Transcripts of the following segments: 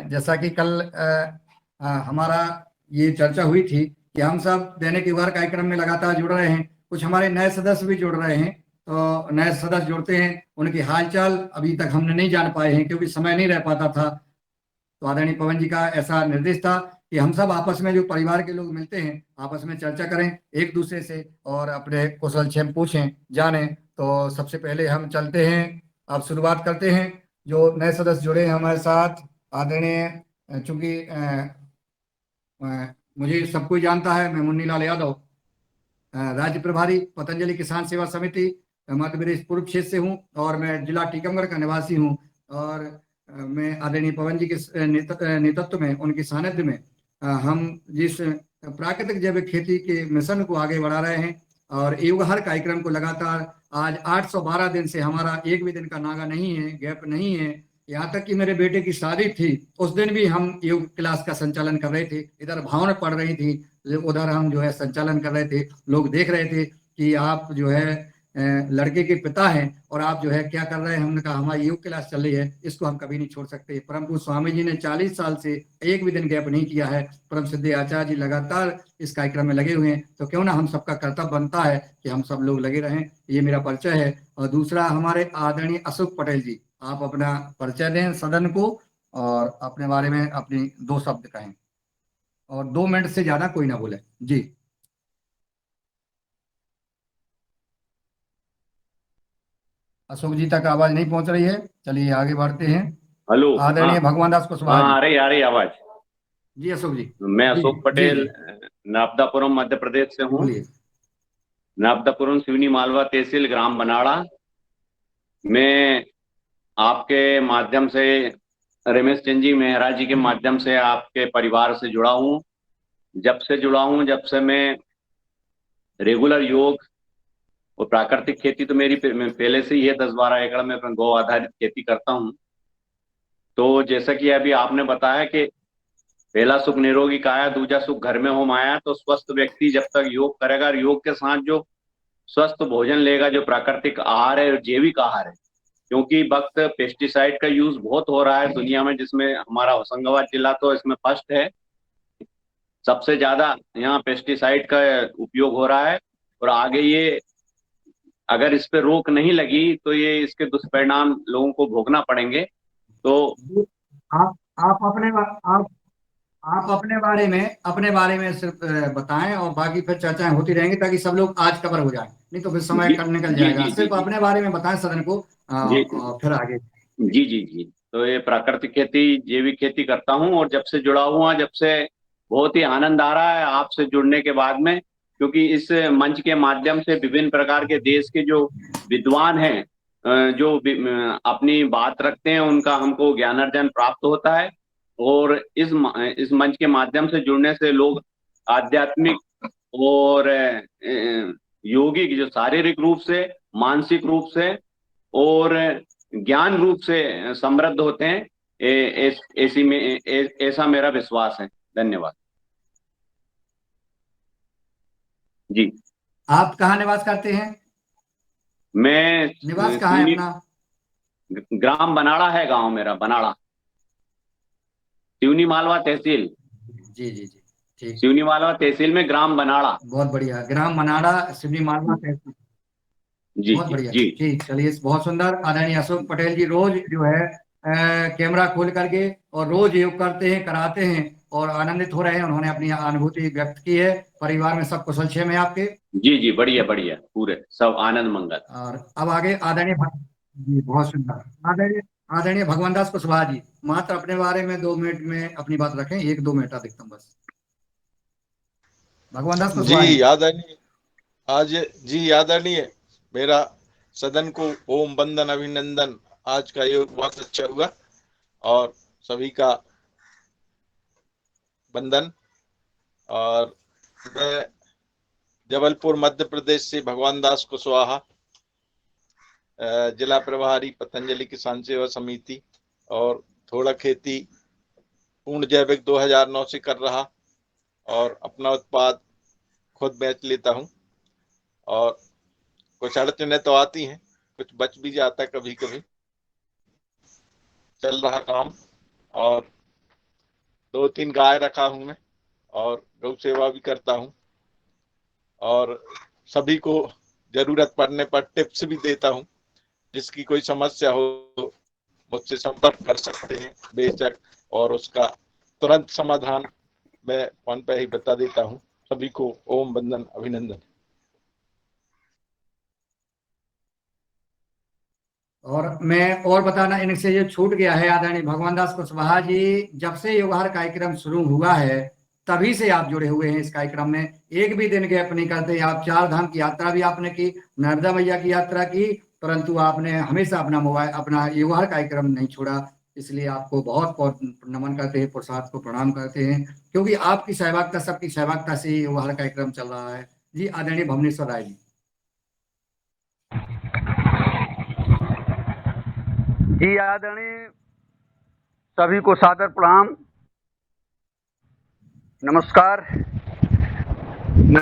जैसा कि कल हमारा ये चर्चा हुई थी कि हम सब दैनिक युवा कार्यक्रम में लगातार जुड़ रहे हैं, कुछ हमारे नए सदस्य भी जुड़ रहे हैं। तो नए सदस्य जुड़ते हैं, उनकी हालचाल अभी तक हमने नहीं जान पाए हैं क्योंकि समय नहीं रह पाता था। तो आदरणीय पवन जी का ऐसा निर्देश था कि हम सब आपस में जो परिवार के लोग मिलते हैं आपस में चर्चा करें एक दूसरे से और अपने कुशल क्षेम पूछें जानें। तो सबसे पहले हम चलते हैं, अब शुरुआत करते हैं। जो नए सदस्य जुड़े हैं हमारे साथ, आदरणीय चूंकि मुझे सब कोई जानता है, मैं मुन्नी लाल यादव, राज्य प्रभारी पतंजलि किसान सेवा समिति मध्य प्रदेश पूर्व क्षेत्र से हूँ और मैं जिला टीकमगढ़ का निवासी हूँ। और मैं आदरणीय पवन जी के नेतृत्व में, उनके सानिध्य में हम जिस प्राकृतिक जैविक खेती के मिशन को आगे बढ़ा रहे हैं और युगहर कार्यक्रम को लगातार आज 812 दिन से हमारा एक भी दिन का नागा नहीं है, गैप नहीं है। यहाँ तक कि मेरे बेटे की शादी थी, उस दिन भी हम योग क्लास का संचालन कर रहे थे। इधर भावना पड़ रही थी, उधर हम जो है संचालन कर रहे थे। लोग देख रहे थे कि आप जो है लड़के के पिता हैं और आप जो है क्या कर रहे हैं। हमने कहा हमारी योग क्लास चल रही है, इसको हम कभी नहीं छोड़ सकते। परम पूज्य स्वामी जी ने 40 साल से एक भी दिन गैप नहीं किया है। परम सिद्धि आचार्य जी लगातार इस कार्यक्रम में लगे हुए हैं, तो क्यों ना हम सबका कर्तव्य बनता है कि हम सब लोग लगे रहें। ये मेरा परिचय है। और दूसरा, हमारे आदरणीय अशोक पटेल जी, आप अपना परिचय दें सदन को और अपने बारे में अपनी दो शब्द कहें और 2 मिनट से ज्यादा कोई ना बोले जी। अशोक जी तक आवाज नहीं पहुंच रही है, चलिए आगे बढ़ते हैं। हेलो। हाँ। आदरणीय भगवान दास कुशवाहा हाँ, जी। आ रही आवाज। जी अशोक जी। मैं जी अशोक जी पटेल जी नापदापुरम मध्य प्रदेश से हूँ। बोलिए। नापदापुरम सिवनी मालवा तहसील ग्राम बनाड़ा। मैं आपके माध्यम से, रमेश चंद जी मेहरा जी के माध्यम से आपके परिवार से जुड़ा हूँ। जब से मैं रेगुलर योग और प्राकृतिक खेती तो मेरी पहले से ही है। 10-12 एकड़ में मैं गौ आधारित खेती करता हूँ। तो जैसा कि अभी आपने बताया कि पहला सुख निरोगी काया, दूजा सुख घर में हो माया। तो स्वस्थ व्यक्ति जब तक योग करेगा और योग के साथ जो स्वस्थ भोजन लेगा, जो प्राकृतिक आहार है, जैविक आहार है, क्योंकि वक्त पेस्टिसाइड का यूज बहुत हो रहा है दुनिया में, जिसमें हमारा होशंगाबाद जिला तो इसमें फर्स्ट है। सबसे ज्यादा यहाँ पेस्टिसाइड का उपयोग हो रहा है और आगे ये अगर इस पे रोक नहीं लगी तो ये इसके दुष्परिणाम लोगों को भोगना पड़ेंगे। तो जी, आप आप अपने आप अपने बारे में सिर्फ बताएं और बाकी फिर चर्चाएं होती रहेंगी ताकि सब लोग आज कवर हो जाए, नहीं तो फिर समय जी कम निकल जी जाएगा। जी जी सिर्फ जी अपने बारे में बताएं सदन को जी और फिर आगे। जी जी जी। तो ये प्राकृतिक खेती, जैविक खेती करता हूँ और जब से जुड़ा हुआ, जब से बहुत ही आनंद आ रहा है आपसे जुड़ने के बाद में, क्योंकि इस मंच के माध्यम से विभिन्न प्रकार के देश के जो विद्वान हैं, जो अपनी बात रखते हैं, उनका हमको ज्ञानार्जन प्राप्त होता है। और इस मंच के माध्यम से जुड़ने से लोग आध्यात्मिक और योगिक, जो शारीरिक रूप से, मानसिक रूप से और ज्ञान रूप से समृद्ध होते हैं। ऐसा मेरा विश्वास है। धन्यवाद जी। आप कहाँ निवास करते हैं? मैं निवास कहाँ है सिवनी, अपना? ग्राम बनाड़ा है गांव मेरा, बनाड़ा, सिवनी मालवा तहसील। जी जी जी ठीक। सिवनी मालवा तहसील में ग्राम बनाड़ा। बहुत बढ़िया, ग्राम मनाड़ा, सिवनी मालवा तहसील। जी बहुत जी बढ़िया। जी ठीक, चलिए बहुत सुंदर। आदरणीय अशोक पटेल जी रोज जो है कैमरा खोल करके और रोज योग करते हैं, कराते हैं और आनंदित हो रहे हैं। उन्होंने अपनी अनुभूति व्यक्त की है। परिवार में सब कुशल क्षेम है आपके? जी जी, बढ़िया बढ़िया, पूरे सब आनंद मंगल। और अब आगे जी बहुत सुंदर। आदरणीय आदरणीय भगवान दास कुशवाहा जी, मात्र अपने बारे में 2 मिनट में अपनी बात रखें, 1-2 मिनट अधिकतम बस। भगवान दास कुशवाहा जी। जी आदरणीय, आज जी आदरणीय, मेरा सदन को ओम वंदन अभिनंदन। आज का योग बहुत अच्छा हुआ और सभी का वंदन। और मैं जबलपुर मध्य प्रदेश से भगवान दास कुशवाहा, जिला प्रभारी पतंजलि किसान सेवा समिति, और थोड़ा खेती पूर्ण जैविक 2009 से कर रहा और अपना उत्पाद खुद बेच लेता हूँ। और कुछ अड़चने तो आती हैं, कुछ बच भी जाता है, कभी कभी चल रहा काम। और 2-3 गाय रखा हूं मैं और गौ सेवा भी करता हूं और सभी को जरूरत पड़ने पर टिप्स भी देता हूं। जिसकी कोई समस्या हो तो मुझसे संपर्क कर सकते हैं बेशक, और उसका तुरंत समाधान मैं फोन पे ही बता देता हूं। सभी को ओम वंदन अभिनंदन। और मैं और बताना इनसे जो छूट गया है, आदरणीय भगवान दास कुशवाहा जी, जब से योगाहार कार्यक्रम शुरू हुआ है तभी से आप जुड़े हुए हैं इस कार्यक्रम में, एक भी दिन गैप नहीं करते। आप 4 धाम की यात्रा भी आपने की, नर्मदा मैया की यात्रा की, परंतु आपने हमेशा अपना योगाहार कार्यक्रम नहीं छोड़ा। इसलिए आपको बहुत बहुत नमन करते हैं, पुरुषार्थ को प्रणाम करते हैं, क्योंकि आपकी सहभागिता, सबकी सहभागिता से योगाहार कार्यक्रम चल रहा है। जी आदरणीय भुवनेश्वर राय जी। जी आदरणीय सभी को सादर प्रणाम, नमस्कार। मैं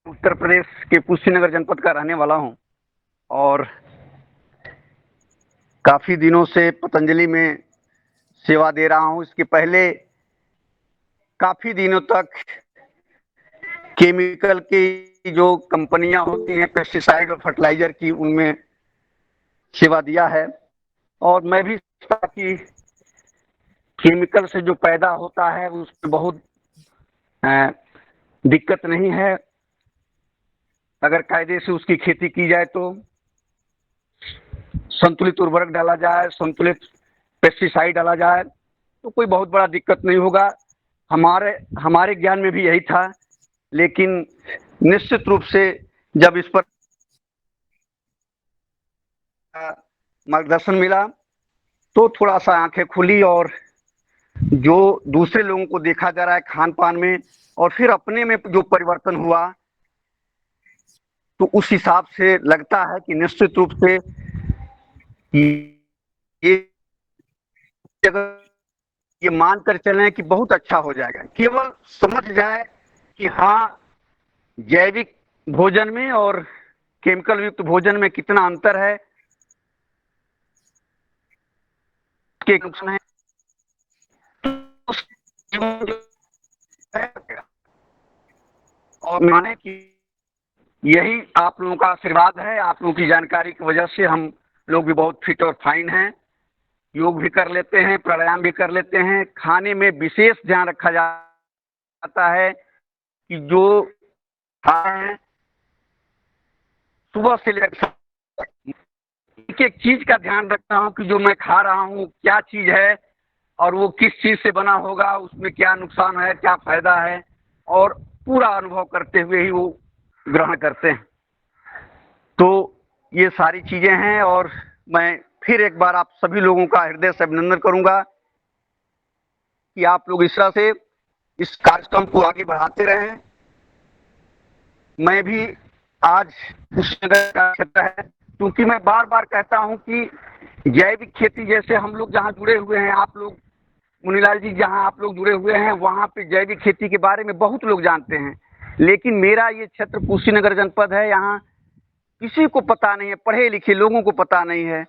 उत्तर प्रदेश के कुशीनगर जनपद का रहने वाला हूं और काफी दिनों से पतंजलि में सेवा दे रहा हूं। इसके पहले काफी दिनों तक केमिकल की जो कंपनियां होती हैं पेस्टिसाइड और फर्टिलाइजर की, उनमें सेवा दिया है और मैं भी कि केमिकल से जो पैदा होता है उसमें बहुत दिक्कत नहीं है। अगर कायदे से उसकी खेती की जाए तो संतुलित उर्वरक डाला जाए, संतुलित पेस्टिसाइड डाला जाए तो कोई बहुत बड़ा दिक्कत नहीं होगा। हमारे ज्ञान में भी यही था, लेकिन निश्चित रूप से जब इस पर मार्गदर्शन मिला तो थोड़ा सा आंखें खुली और जो दूसरे लोगों को देखा जा रहा है खान पान में और फिर अपने में जो परिवर्तन हुआ, तो उस हिसाब से लगता है कि निश्चित रूप से ये मान कर चलें कि बहुत अच्छा हो जाएगा। केवल समझ जाए कि हाँ, जैविक भोजन में और केमिकल युक्त भोजन में कितना अंतर है, के नुकसान है, और माने कि यही आप लोगों का आशीर्वाद है। आप लोगों की जानकारी की वजह से हम लोग भी बहुत फिट और फाइन हैं, योग भी कर लेते हैं, प्राणायाम भी कर लेते हैं। खाने में विशेष ध्यान रखा जाता है कि जो खाएं सुबह से लेकर एक एक चीज का ध्यान रखता हूं कि जो मैं खा रहा हूं क्या चीज है और वो किस चीज से बना होगा, उसमें क्या नुकसान है, क्या फायदा है, और पूरा अनुभव करते हुए ही वो ग्रहण करते हैं। तो ये सारी चीजें हैं और मैं फिर एक बार आप सभी लोगों का हृदय से अभिनंदन करूंगा कि आप लोग इस तरह से इस कार्यक्रम को आगे बढ़ाते रहें। मैं भी आज कुशीनगर का क्षेत्र है, क्योंकि मैं बार बार कहता हूं कि जैविक खेती जैसे हम लोग जहां जुड़े हुए हैं, आप लोग मुनीलाल जी जहां आप लोग जुड़े हुए हैं वहां पे जैविक खेती के बारे में बहुत लोग जानते हैं, लेकिन मेरा ये क्षेत्र कुशीनगर जनपद है, यहाँ किसी को पता नहीं है, पढ़े लिखे लोगों को पता नहीं है।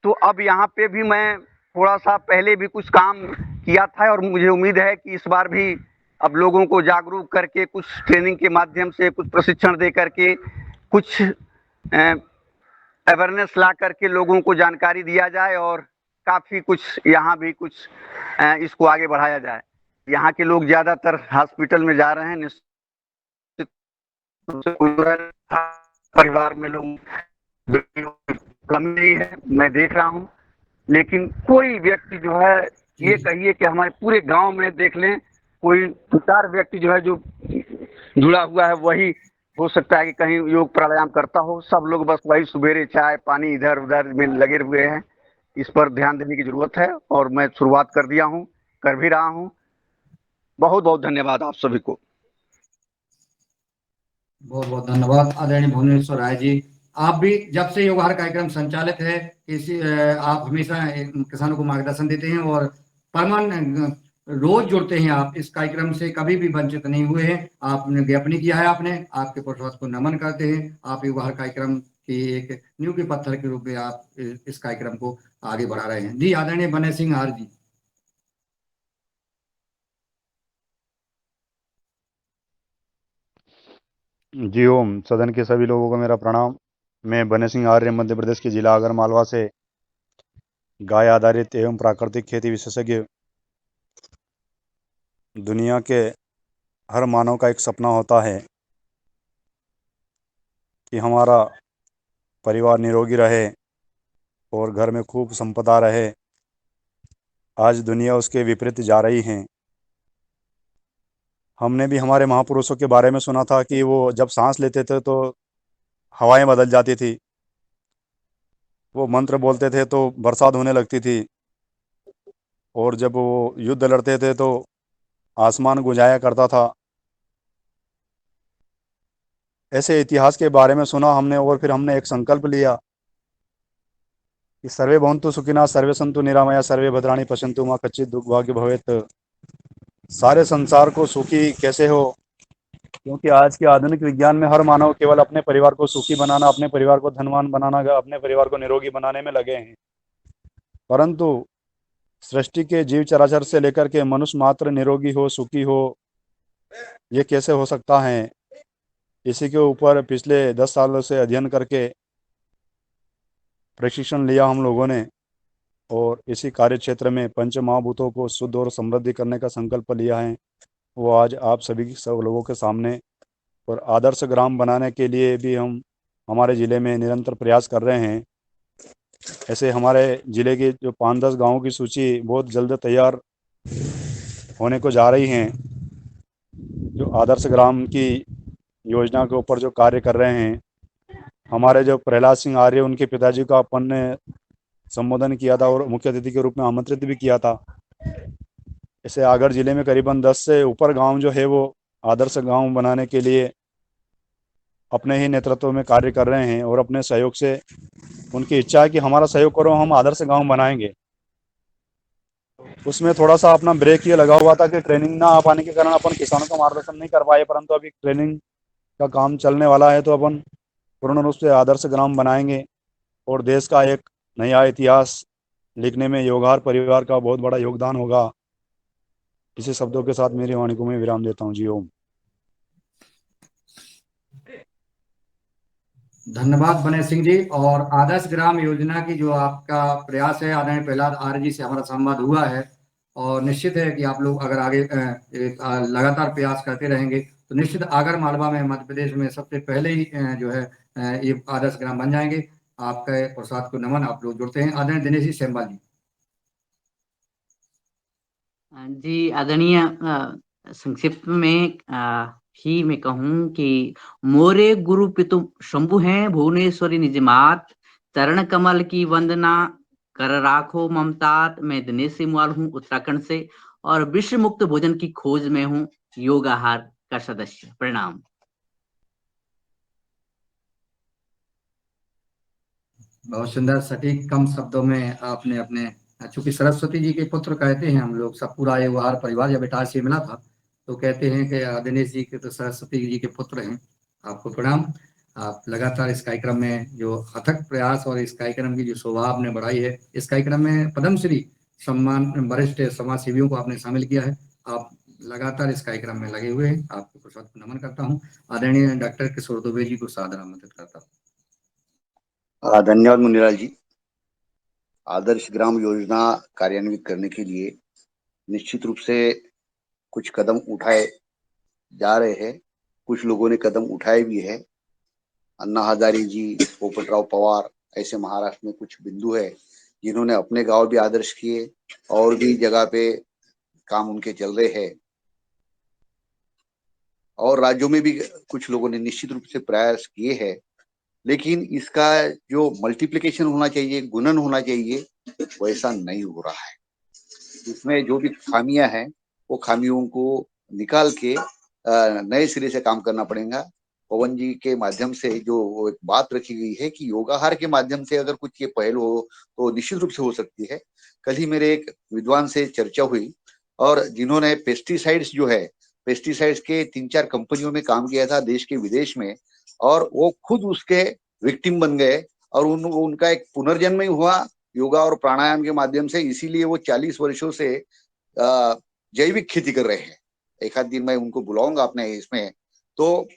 तो अब यहाँ पे भी मैं थोड़ा सा पहले भी कुछ काम किया था और मुझे उम्मीद है कि इस बार भी अब लोगों को जागरूक करके कुछ ट्रेनिंग के माध्यम से, कुछ प्रशिक्षण दे करके, कुछ अवेयरनेस ला करके लोगों को जानकारी दिया जाए और काफ़ी कुछ यहाँ भी कुछ इसको आगे बढ़ाया जाए। यहाँ के लोग ज़्यादातर हॉस्पिटल में जा रहे हैं, निश्चित परिवार में लोग कमी नहीं है, मैं देख रहा हूँ, लेकिन कोई व्यक्ति जो है, ये कहिए कि हमारे पूरे गांव में देख लें, कोई 4 व्यक्ति जो है जो जुड़ा हुआ है वही हो सकता है कि कहीं योग प्राणायाम करता हो। सब लोग बस वही सुबेरे चाय पानी इधर उधर में लगे हुए हैं। इस पर ध्यान देने की जरूरत है और मैं शुरुआत कर दिया हूँ, कर भी रहा हूँ। बहुत बहुत धन्यवाद आप सभी को। बहुत बहुत धन्यवाद आदरणीय भुवनेश्वर राय जी। आप भी जब से योगाहार कार्यक्रम संचालित है, आप हमेशा किसानों को मार्गदर्शन देते हैं और परमानेंट रोज जुड़ते हैं। आप इस कार्यक्रम से कभी भी वंचित नहीं हुए हैं, आपने ज्ञापन किया है, आपके पुरुषार्थ को नमन करते हैं। आप योगाहार कार्यक्रम की एक नींव के पत्थर के रूप में आप इस कार्यक्रम को आगे बढ़ा रहे हैं। जी आदरणीय बने सिंह हार जी। जी ओम, सदन के सभी लोगों को मेरा प्रणाम। मैं बने सिंह आर्य मध्य प्रदेश के जिला आगर मालवा से गाय आधारित एवं प्राकृतिक खेती विशेषज्ञ। दुनिया के हर मानव का एक सपना होता है कि हमारा परिवार निरोगी रहे और घर में खूब संपदा रहे। आज दुनिया उसके विपरीत जा रही है। हमने भी हमारे महापुरुषों के बारे में सुना था कि वो जब सांस लेते थे तो हवाएं बदल जाती थी, वो मंत्र बोलते थे तो बरसात होने लगती थी, और जब वो युद्ध लड़ते थे तो आसमान गुंजाया करता था। ऐसे इतिहास के बारे में सुना हमने, और फिर हमने एक संकल्प लिया कि सर्वे भवन्तु सुखिनः सर्वे सन्तु निरामया सर्वे भद्राणि पश्यन्तु मा कच्चित् दुर्भाग्य भवेत्। सारे संसार को सुखी कैसे हो, क्योंकि आज के आधुनिक विज्ञान में हर मानव केवल अपने परिवार को सुखी बनाना, अपने परिवार को धनवान बनाना, अपने परिवार को निरोगी बनाने में लगे हैं। परंतु सृष्टि के जीव चराचर से लेकर के मनुष्य मात्र निरोगी हो, सुखी हो, ये कैसे हो सकता है? इसी के ऊपर पिछले 10 सालों से अध्ययन करके प्रशिक्षण लिया हम लोगों ने, और इसी कार्य क्षेत्र में पंच महाभूतों को शुद्ध और समृद्धि करने का संकल्प लिया है। वो आज आप सभी सब लोगों के सामने, और आदर्श ग्राम बनाने के लिए भी हम हमारे ज़िले में निरंतर प्रयास कर रहे हैं। ऐसे हमारे ज़िले की जो 5-10 गाँवों की सूची बहुत जल्द तैयार होने को जा रही हैं, जो आदर्श ग्राम की योजना के ऊपर जो कार्य कर रहे हैं। हमारे जो प्रहलाद सिंह आर्य, उनके पिताजी का अपन ने संबोधन किया था और मुख्य अतिथि के रूप में आमंत्रित भी किया था। ऐसे आगर जिले में करीबन 10 से ऊपर गांव जो है वो आदर्श गांव बनाने के लिए अपने ही नेतृत्व में कार्य कर रहे हैं, और अपने सहयोग से उनकी इच्छा है कि हमारा सहयोग करो, हम आदर्श गांव बनाएंगे। उसमें थोड़ा सा अपना ब्रेक ये लगा हुआ था कि ट्रेनिंग ना आ पाने के कारण अपन किसानों का मार्गदर्शन नहीं कर पाए, परंतु अभी ट्रेनिंग का काम चलने वाला है, तो अपन पूर्ण रूप से आदर्श ग्राम बनाएंगे और देश का एक नया इतिहास लिखने में योगार परिवार का बहुत बड़ा योगदान होगा। इसी शब्दों के साथ मेरी वाणी को मैं विराम देता हूँ। जी ओम। धन्यवाद बने सिंह जी। और आदर्श ग्राम योजना की जो आपका प्रयास है, आदरणीय प्रहलाद आर्य जी से हमारा संवाद हुआ है, और निश्चित है कि आप लोग अगर आगे लगातार प्रयास करते रहेंगे तो निश्चित आगर मालवा में मध्य प्रदेश में सबसे पहले ही जो है ये आदर्श ग्राम बन जाएंगे। आपके प्रसाद को नमन। आप लोग जुड़ते हैं। आदरणीय दिनेश जी सेमवाल जी। जी आदरणीय, संक्षिप्त में ही मैं कहूँ कि मोरे गुरु पितु शंभु हैं, भुवनेश्वरी निज मात, चरण कमल की वंदना कर राखो ममतात। मैं दिनेश सिमवाल हूँ उत्तराखंड से, और विश्व मुक्त भोजन की खोज में हूँ, योग आहार का सदस्य। प्रणाम। बहुत सुंदर, सटीक, कम शब्दों में आपने अपने, चूंकि सरस्वती जी के पुत्र कहते हैं हम लोग सब, पूरा व्यवहार परिवार जब इटार से मिला था तो कहते हैं कि दिनेश जी के तो सरस्वती जी के पुत्र हैं। आपको प्रणाम। आप लगातार इस कार्यक्रम में जो अथक प्रयास और इस कार्यक्रम की जो शोभा आपने बढ़ाई है, इस कार्यक्रम में पद्मश्री सम्मान वरिष्ठ समाज सेवियों को आपने शामिल किया है। आप लगातार इस कार्यक्रम में लगे हुए हैं। आपको प्रसाद को नमन करता हूँ। आदरणीय डॉक्टर किशोर दुबे जी को सादर आमंत्रित करता हूँ। धन्यवाद मुनिलाल जी। आदर्श ग्राम योजना कार्यान्वित करने के लिए निश्चित रूप से कुछ कदम उठाए जा रहे हैं। कुछ लोगों ने कदम उठाए भी है। अन्ना हजारे जी, पोपटराव पवार, ऐसे महाराष्ट्र में कुछ बिंदु है जिन्होंने अपने गांव भी आदर्श किए, और भी जगह पे काम उनके चल रहे हैं, और राज्यों में भी कुछ लोगों ने निश्चित रूप से प्रयास किए हैं। लेकिन इसका जो मल्टीप्लिकेशन होना चाहिए, गुणन होना चाहिए, वैसा नहीं हो रहा है। इसमें जो भी खामियां हैं वो खामियों को निकाल के नए सिरे से काम करना पड़ेगा। पवन जी के माध्यम से जो एक बात रखी गई है कि योगाहार के माध्यम से अगर कुछ ये पहल हो तो निश्चित रूप से हो सकती है। कल ही मेरे एक विद्वान से चर्चा हुई, और जिन्होंने पेस्टिसाइड्स जो है, पेस्टिसाइड्स के 3-4 कंपनियों में काम किया था देश के विदेश में, और वो खुद उसके विक्टिम बन गए, और उनका एक पुनर्जन्म ही हुआ योगा और प्राणायाम के माध्यम से। इसीलिए वो 40 वर्षों से जैविक खेती कर रहे हैं। एक आध दिन मैं उनको बुलाऊंगा अपने इसमें। तो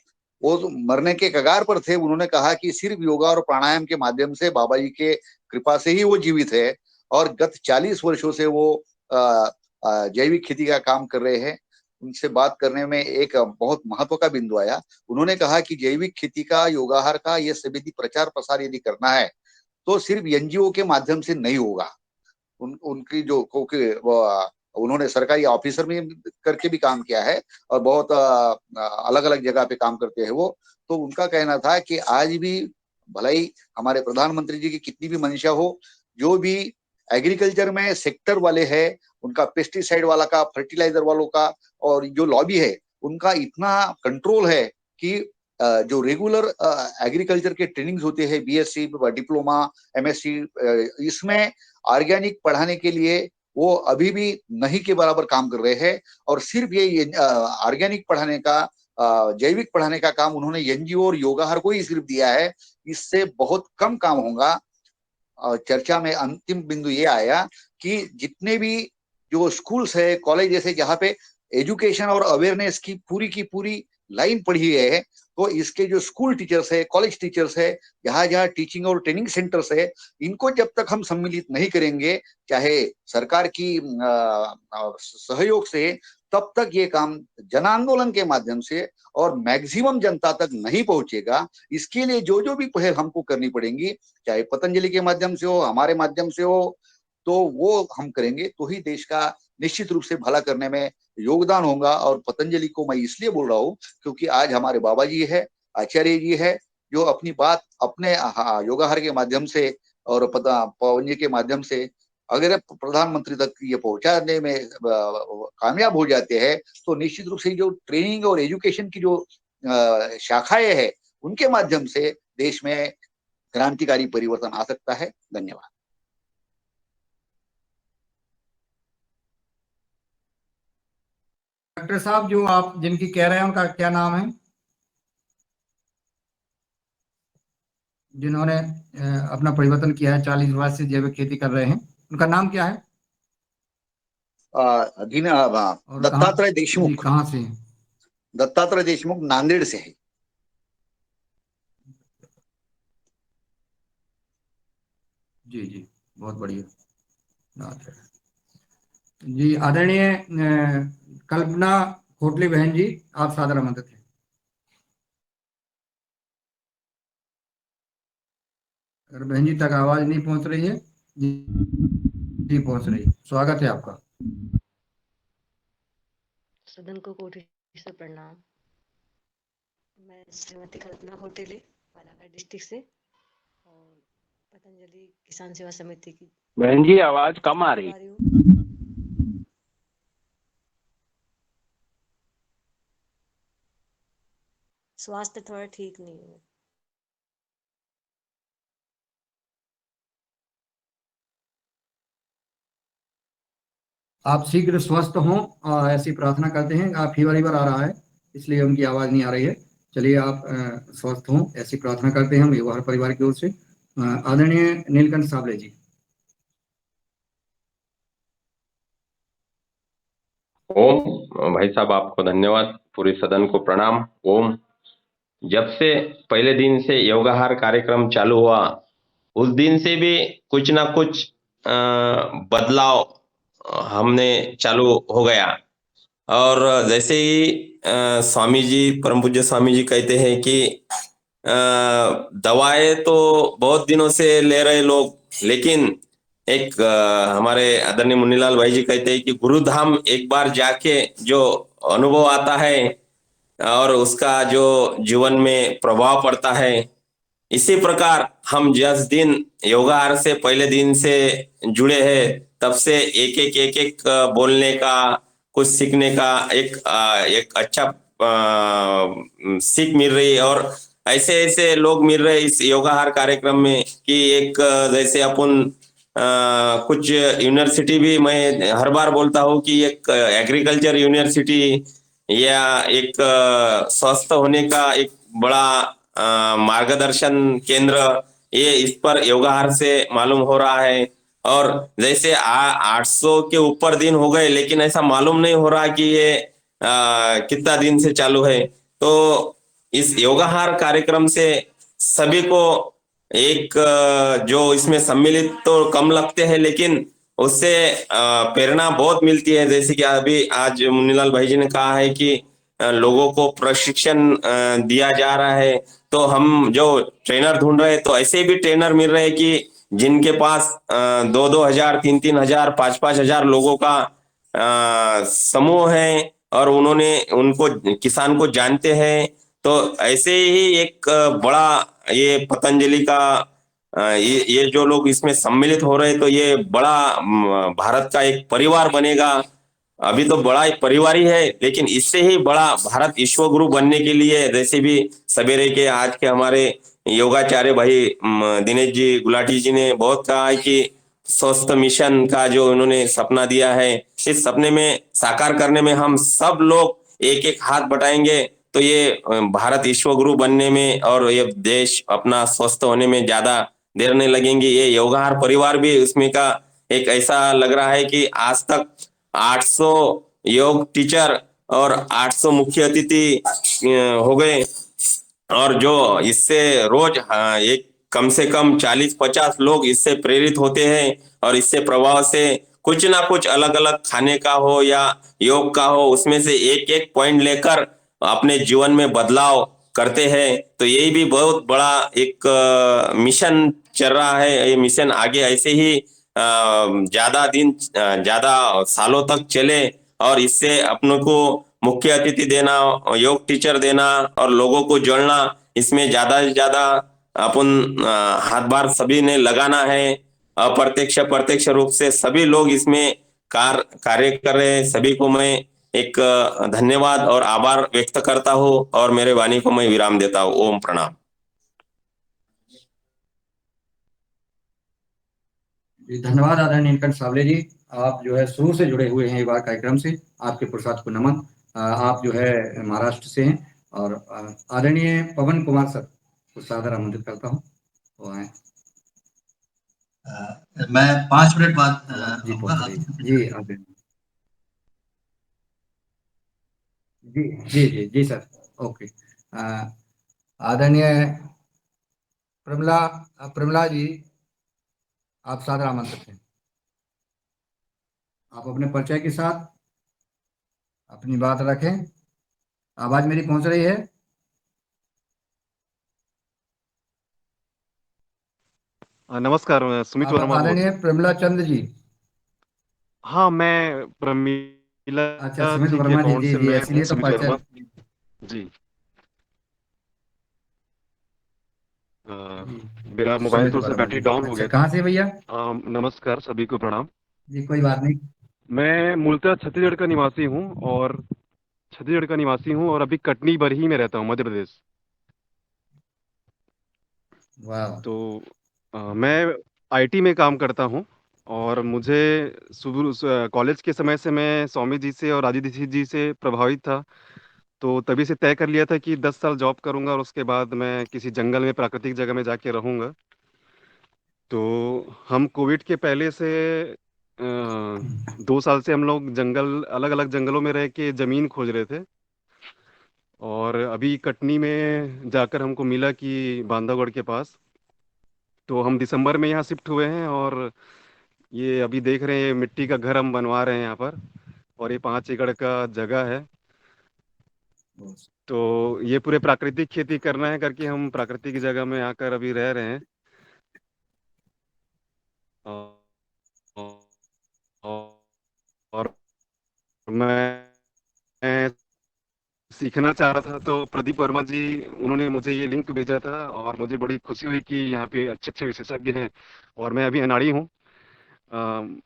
वो तो मरने के कगार पर थे। उन्होंने कहा कि सिर्फ योगा और प्राणायाम के माध्यम से बाबा जी के कृपा से ही वो जीवित है और गत 40 वर्षों से वो जैविक खेती का काम कर रहे हैं। उनसे बात करने में एक बहुत महत्व का बिंदु आया। उन्होंने कहा कि जैविक खेती का, योगाहार का ये सभी प्रचार प्रसार यदि करना है तो सिर्फ एनजीओ के माध्यम से नहीं होगा। उनकी जो उन्होंने सरकारी ऑफिसर में करके भी काम किया है और बहुत अलग अलग जगह पे काम करते हैं वो। तो उनका कहना था कि आज भी भलाई हमारे प्रधानमंत्री जी की कितनी भी मंशा हो, जो भी एग्रीकल्चर में सेक्टर वाले हैं, उनका पेस्टिसाइड वाला का, फर्टिलाइजर वालों का और जो लॉबी है उनका इतना कंट्रोल है कि जो रेगुलर एग्रीकल्चर के ट्रेनिंग्स होते हैं, बीएससी, डिप्लोमा, एमएससी, इसमें ऑर्गेनिक पढ़ाने के लिए वो अभी भी नहीं के बराबर काम कर रहे हैं। और सिर्फ ये ऑर्गेनिक पढ़ाने का, जैविक पढ़ाने का काम उन्होंने एनजीओ और योगाहार को ही सिर्फ दिया है। इससे बहुत कम काम होगा। चर्चा में अंतिम बिंदु ये आया कि जितने भी जो स्कूल्स है, कॉलेजेस है, जहाँ पे एजुकेशन और अवेयरनेस की पूरी लाइन पढ़ी है, तो इसके जो स्कूल टीचर्स है, कॉलेज टीचर्स है, जहाँ जहाँ टीचिंग और ट्रेनिंग सेंटर्स है, इनको जब तक हम सम्मिलित नहीं करेंगे, चाहे सरकार की सहयोग से, तब तक ये काम जन आंदोलन के माध्यम से और मैक्सिमम जनता तक नहीं पहुंचेगा। इसके लिए जो जो भी पहल हमको करनी पड़ेंगी, चाहे पतंजलि के माध्यम से हो, हमारे माध्यम से हो, तो वो हम करेंगे तो ही देश का निश्चित रूप से भला करने में योगदान होगा। और पतंजलि को मैं इसलिए बोल रहा हूँ क्योंकि आज हमारे बाबा जी है, आचार्य जी है, जो अपनी बात अपने योगाहार के माध्यम से और पतंजलि के माध्यम से अगर प्रधानमंत्री तक ये पहुंचाने में कामयाब हो जाते हैं, तो निश्चित रूप से जो ट्रेनिंग और एजुकेशन की जो शाखाएं हैं, उनके माध्यम से देश में क्रांतिकारी परिवर्तन आ सकता है। धन्यवाद। डॉक्टर साहब, जो आप जिनकी कह रहे हैं उनका क्या नाम है, जिन्होंने अपना परिवर्तन किया है, 40 वर्ष से जैविक खेती कर रहे हैं, उनका नाम क्या है? दत्तात्रेय देशमुख। कहाँ से? दत्तात्रेय देशमुख नांदेड़ से है। जी जी, बहुत बढ़िया जी। आदरणीय कल्पना होटले बहन जी, आप सादर आमंत्रित हैं। अगर बहन जी तक आवाज नहीं पहुंच रही है, जी पहुंच रही है, स्वागत है आपका। सदन को कोटि से प्रणाम। मैं श्रीमती कल्पना होटेले, बालाघाट डिस्ट्रिक्ट से, और पतंजलि किसान सेवा समिति की। बहन जी आवाज कम आ रही। स्वास्थ्य थोड़ा ठीक नहीं है। आप शीघ्र स्वस्थ हों, ऐसी प्रार्थना करते हैं। आप फीवर आ रहा है, इसलिए उनकी आवाज नहीं आ रही है। चलिए, आप स्वस्थ हों, ऐसी प्रार्थना करते हैं हम योगाहार परिवार की ओर से। आदरणीय नीलकंठ साबले जी। ओम। भाई साहब, आपको धन्यवाद, पूरे सदन को प्रणाम। ओम। जब से पहले दिन से योगाहार कार्यक्रम चालू हुआ, उस दिन से भी कुछ ना कुछ बदलाव हमने चालू हो गया। और जैसे ही स्वामी जी, परम पूज्य स्वामी जी कहते हैं कि दवाएं तो बहुत दिनों से ले रहे लोग, लेकिन एक हमारे आदरणीय मुन्नीलाल भाई जी कहते हैं कि गुरुधाम एक बार जाके जो अनुभव आता है और उसका जो जीवन में प्रभाव पड़ता है, इसी प्रकार हम जिस दिन योगाहार से पहले दिन से जुड़े हैं, तब से एक बोलने का, कुछ सीखने का एक अच्छा सीख मिल रही है। और ऐसे ऐसे लोग मिल रहे इस योगाहार कार्यक्रम में कि एक जैसे अपन कुछ यूनिवर्सिटी भी, मैं हर बार बोलता हूँ कि एक एग्रीकल्चर यूनिवर्सिटी या एक स्वस्थ होने का एक बड़ा मार्गदर्शन केंद्र, ये इस पर योगाहार से मालूम हो रहा है। और जैसे 800 के ऊपर दिन हो गए, लेकिन ऐसा मालूम नहीं हो रहा कि ये कितना दिन से चालू है। तो इस योगाहार कार्यक्रम से सभी को एक जो इसमें सम्मिलित तो कम लगते हैं, लेकिन उससे प्रेरणा बहुत मिलती है। जैसे कि अभी आज मुन्नीलाल भाई जी ने कहा है कि लोगों को प्रशिक्षण दिया जा रहा है, तो हम जो ट्रेनर ढूंढ रहे हैं, तो ऐसे भी ट्रेनर मिल रहे हैं कि जिनके पास 2-2 हजार, 3-3 हजार, 5-5 हजार लोगों का समूह है और उन्होंने उनको किसान को जानते हैं। तो ऐसे ही एक बड़ा ये पतंजलि का ये जो लोग इसमें सम्मिलित हो रहे हैं, तो ये बड़ा भारत का एक परिवार बनेगा। अभी तो बड़ा एक परिवार ही है, लेकिन इससे ही बड़ा भारत विश्व गुरु बनने के लिए, जैसे भी सवेरे के आज के हमारे योगाचार्य भाई दिनेश जी गुलाटी जी ने बहुत कहा है कि स्वस्थ मिशन का जो उन्होंने सपना दिया है, इस सपने में साकार करने में हम सब लोग एक एक हाथ बटाएंगे तो ये भारत विश्व गुरु बनने में और ये देश अपना स्वस्थ होने में ज्यादा देर नहीं लगेंगे। ये योगाहार परिवार भी उसमें का एक ऐसा लग रहा है कि आज तक 800 योग टीचर और 800 मुख्य अतिथि हो गए, और जो इससे रोज एक कम से कम 40-50 लोग इससे प्रेरित होते हैं और इससे प्रभाव से कुछ ना कुछ अलग अलग खाने का हो या योग का हो, उसमें से एक एक पॉइंट लेकर अपने जीवन में बदलाव करते हैं। तो यही भी बहुत बड़ा एक मिशन चल रहा है। ये मिशन आगे ऐसे ही ज्यादा दिन, ज्यादा सालों तक चले और इससे अपनों को मुख्य अतिथि देना, योग टीचर देना और लोगों को जोड़ना, इसमें ज्यादा से ज्यादा अपन हाथ बार सभी ने लगाना है। अप्रत्यक्ष प्रत्यक्ष रूप से सभी लोग इसमें कार्य कर रहे हैं। सभी को मैं एक धन्यवाद और आभार व्यक्त करता हूँ और मेरे वाणी को मैं विराम देता हूँ। ओम प्रणाम। जी धन्यवाद आदरणीय नीलकंठ सावले जी। आप जो है शुरू से जुड़े हुए हैं युवा कार्यक्रम से, आपके पुरुषार्थ को नमन। आप जो है महाराष्ट्र से हैं और आदरणीय पवन कुमार सर को सादर आमंत्रित करता हूँ, वो आए। मैं 5 मिनट बाद जी पहुंच रही जी आदरणीय जी जी जी जी सर, ओके। आदरणीय प्रमिला जी, आप सादर आमंत्रित हैं। आप अपने परिचय के साथ अपनी बात रखें। आवाज मेरी पहुंच रही है? नमस्कार, मैं सुमित वर्मा आदरणीय प्रमिला चंद्र जी। हाँ, मैं प्रमिला अच्छा सुमित जी के वर्मा जी, अकाउंट जी से जी मैं हूँ, इसलिए तो सुमित परिचय। वर्मा जी। मेरा मोबाइल सुमित थोड़ा सा वर्मा बैटरी जी, डाउन हो अच्छा गया कहाँ था। से भैया? नमस्कार, सभी को प्रणाम। जी कोई बात नहीं। मैं मूलतः छत्तीसगढ़ का निवासी हूँ और अभी कटनी बरही में रहता हूँ, मध्य प्रदेश। वाह। तो मैं आईटी में काम करता हूँ और मुझे कॉलेज के समय से मैं स्वामी जी से और राजी दीक्षित जी से प्रभावित था। तो तभी से तय कर लिया था कि 10 साल जॉब करूंगा और उसके बाद मैं किसी जंगल में, प्राकृतिक जगह में जाके रहूंगा। तो हम कोविड के पहले से 2 साल से हम लोग अलग अलग जंगलों में रह के जमीन खोज रहे थे और अभी कटनी में जाकर हमको मिला कि बांधवगढ़ के पास। तो हम दिसंबर में यहाँ शिफ्ट हुए हैं और ये अभी देख रहे हैं, ये मिट्टी का घर हम बनवा रहे हैं यहाँ पर और ये 5 एकड़ का जगह है। तो ये पूरे प्राकृतिक खेती करना है करके हम प्राकृतिक जगह में आकर अभी रह रहे हैं। और मैं सीखना चाह रहा था तो प्रदीप वर्मा जी, उन्होंने मुझे ये लिंक भेजा था और मुझे बड़ी खुशी हुई कि यहाँ पे अच्छे अच्छे विशेषज्ञ हैं। और मैं अभी अनाड़ी हूँ।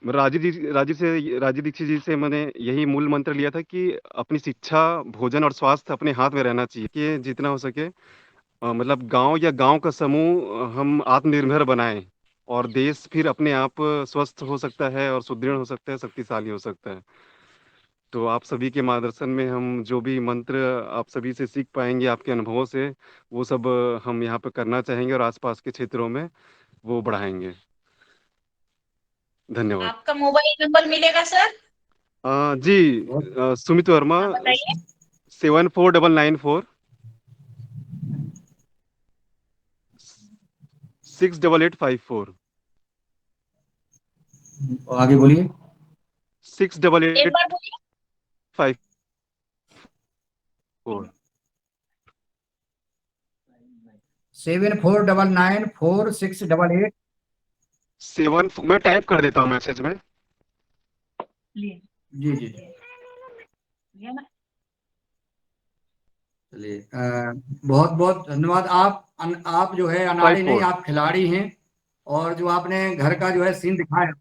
राजी दीक्षित जी से मैंने यही मूल मंत्र लिया था कि अपनी शिक्षा, भोजन और स्वास्थ्य अपने हाथ में रहना चाहिए कि जितना हो सके मतलब गांव या गांव का समूह हम आत्मनिर्भर बनाएं और देश फिर अपने आप स्वस्थ हो सकता है और सुदृढ़ हो सकता है, शक्तिशाली हो सकता है। तो आप सभी के मार्गदर्शन में हम जो भी मंत्र आप सभी से सीख पाएंगे आपके अनुभवों से, वो सब हम यहाँ पे करना चाहेंगे और आसपास के क्षेत्रों में वो बढ़ाएंगे। धन्यवाद। आपका मोबाइल नंबर मिलेगा सर? जी सुमित वर्मा, बताइए। 74994 68854। आगे बोलिए। 68854। एक बार बोलिए। 74994688। 7 मैं टाइप कर देता हूँ मैसेज में। जी जी जी, चलिए बहुत बहुत धन्यवाद। आप जो है अनाड़ी नहीं, 54। आप खिलाड़ी हैं। और जो आपने घर का जो है सीन दिखाया,